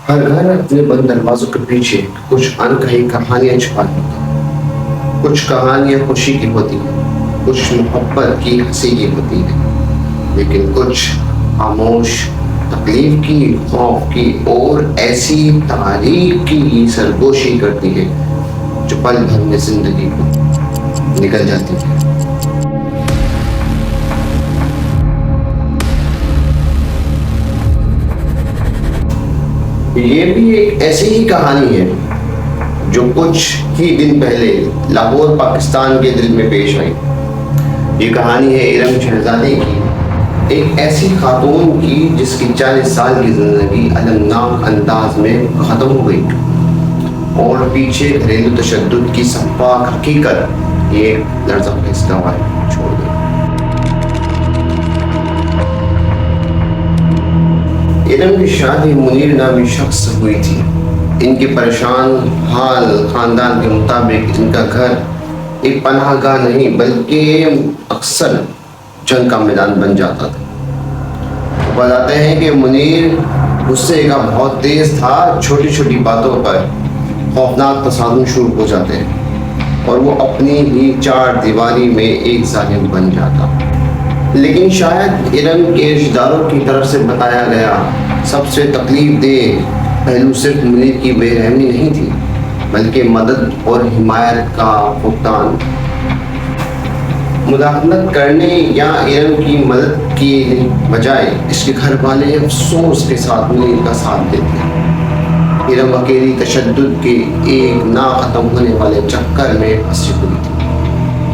ہر گھر اپنے بند دروازوں کے پیچھے کچھ انکہی کہانیاں چھپاتی ہیں۔ کچھ کہانیاں خوشی کی ہوتی ہیں، کچھ محبت کی ہنسی کی ہوتی ہیں، لیکن کچھ خاموش تکلیف کی، خوف کی اور ایسی تاریخ کی سرگوشی کرتی ہے جو پل بھر میں زندگی کو نکل جاتی ہے۔ یہ بھی ایک ایسی ہی کہانی ہے جو کچھ ہی دن پہلے لاہور پاکستان کے دل میں پیش آئی۔ یہ کہانی ہے ارم شہزادی کی، ایک ایسی خاتون کی جس کی 40 سال کی زندگی المناک انداز میں ختم ہو گئی اور پیچھے گھریلو تشدد کی سفاک حقیقت یہ لرزہ خیز گواہ چھوڑ گئی۔ ارم کی شادی منیر نامی شخص سے ہوئی تھی۔ ان کے پریشان حال خاندان کے مطابق ان کا گھر ایک پناہ گاہ نہیں بلکہ اکثر جنگ کا میدان بن جاتا تھا۔ بتاتے ہیں کہ منیر غصے کا بہت تیز تھا، چھوٹی چھوٹی باتوں پر خوفناک تصادم شروع ہو جاتے ہیں اور وہ اپنی ہی چار دیواری میں ایک ظالم بن جاتا۔ لیکن شاید ارم کے رشتہ داروں کی طرف سے بتایا گیا سب سے تکلیف دہ پہلو صرف منیر کی بے رحمی نہیں تھی بلکہ مدد اور حمایت کا فقدان۔ مداخلت کرنے یا ارم کی مدد کی بجائے اس کے گھر والے افسوس کے ساتھ منیر کا ساتھ دیتے ہیں۔ ارم اکیلی تشدد کے ایک نہ ختم ہونے والے چکر میں پھنسی ہوئی تھی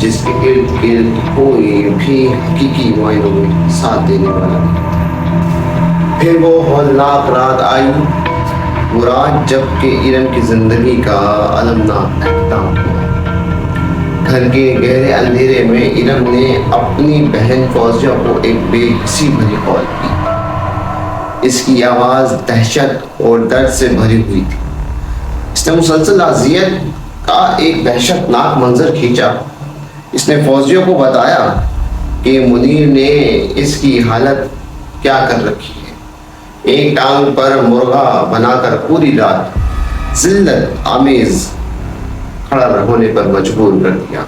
جس کے ارد گرد کوئی بھی حقیقی معنوں میں ساتھ دینے والا نہیں۔ پھر وہ ہولناک رات آئی، وہ رات جب کہ ارم کی زندگی کا المناک اختتام ہوا۔ گھر کے گہرے اندھیرے میں ارم نے اپنی بہن فوزیہ کو ایک بے حسی بھری کال کی۔ اس کی آواز دہشت اور درد سے بھری ہوئی تھی۔ اس نے مسلسل اذیت کا ایک وحشتناک منظر کھینچا۔ اس نے فوزیہ کو بتایا کہ منیر نے اس کی حالت کیا کر رکھی ہے، ایک ٹانگ پر مرغا بنا کر پوری رات ذلت آمیز کھڑا ہونے پر مجبور کر دیا۔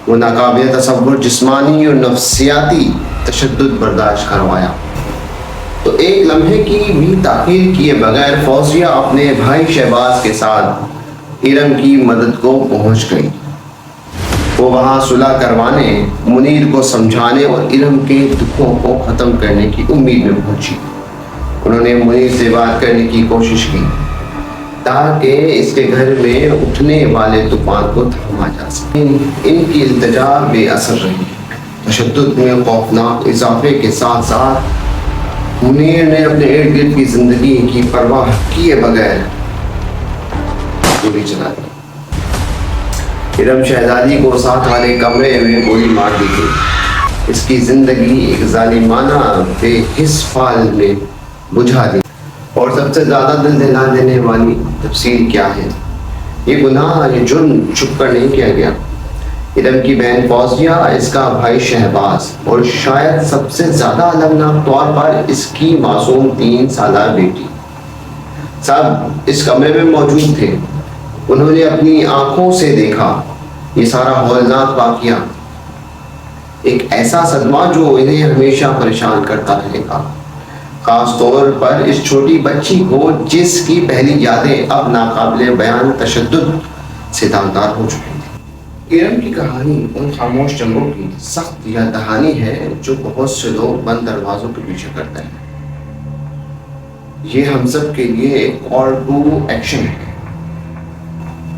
وہ ناقابل تصور جسمانی اور نفسیاتی تشدد برداشت کروایا۔ تو ایک لمحے کی بھی تاخیر کیے بغیر فوزیہ اپنے بھائی شہباز کے ساتھ ارم کی مدد کو پہنچ گئی۔ وہ وہاں صلح کروانے، منیر کو سمجھانے اور ارم کے دکھوں کو ختم کرنے کی امید میں پہنچی۔ انہوں نے منیر سے بات کرنے کی کوشش کی تاکہ اس کے گھر میں اٹھنے والے طوفان کو تھاما جا سکے۔ ان کی التجا بے اثر رہی۔ تشدد میں خوفناک اضافے کے ساتھ ساتھ منیر نے اپنے ارد گرد کی زندگی کی پرواہ کیے بغیر گولی چلا دی۔ ارم شہزادی کو ساتھ والے کمرے میں گولی مار دی گئی۔ اس کی زندگی ایک ظالمانہ بے حس فال میں بجھا دی۔ اور سب سے زیادہ دل دہلا دینے والی تفصیل کیا ہے؟ یہ گناہ، یہ جرم چھپ کر نہیں کیا گیا۔ ارم کی بہن فوزیہ، اس کا بھائی شہباز اور شاید سب سے زیادہ المناک طور پر اس کی معصوم 3 سالہ بیٹی سب اس کمرے میں موجود تھے۔ انہوں نے اپنی آنکھوں سے دیکھا یہ سارا ہولناک واقعہ، ایک ایسا صدمہ جو انہیں ہمیشہ پریشان کرتا رہے گا، خاص طور پر اس چھوٹی بچی کو جس کی پہلی یادیں اب ناقابل بیان تشدد سے داغدار ہو چکی تھی۔ ارم کی کہانی ان خاموش جنگوں کی سخت یاد دہانی ہے جو بہت سے لوگ بند دروازوں کے پیچھے کرتے ہیں۔ یہ ہم سب کے لیے ایک کال ٹو ایکشن ہے۔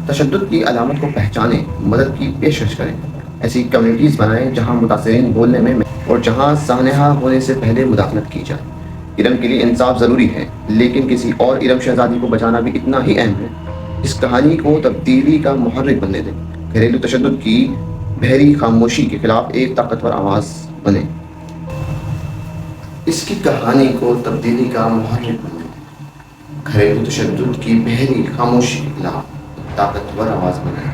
تشدد کی علامت کو پہچانیں، مدد کی پیشکش کریں، ایسی کمیونٹیز بنائیں جہاں متاثرین بولنے میں اور جہاں سانحہ ہونے سے پہلے مداخلت کی جائے۔ ارم کے لیے انصاف ضروری ہے، لیکن کسی اور ارم شہزادی کو بچانا بھی اتنا ہی اہم ہے۔ اس کہانی کو تبدیلی کا محرک بننے دیں، گھریلو تشدد کی بحری خاموشی کے خلاف ایک طاقتور آواز بنے۔ اس کی کہانی کو تبدیلی کا محرک بننے دیں، گھریلو تشدد کی بحری خاموشی کے خلاف طاقتور آواز بنے۔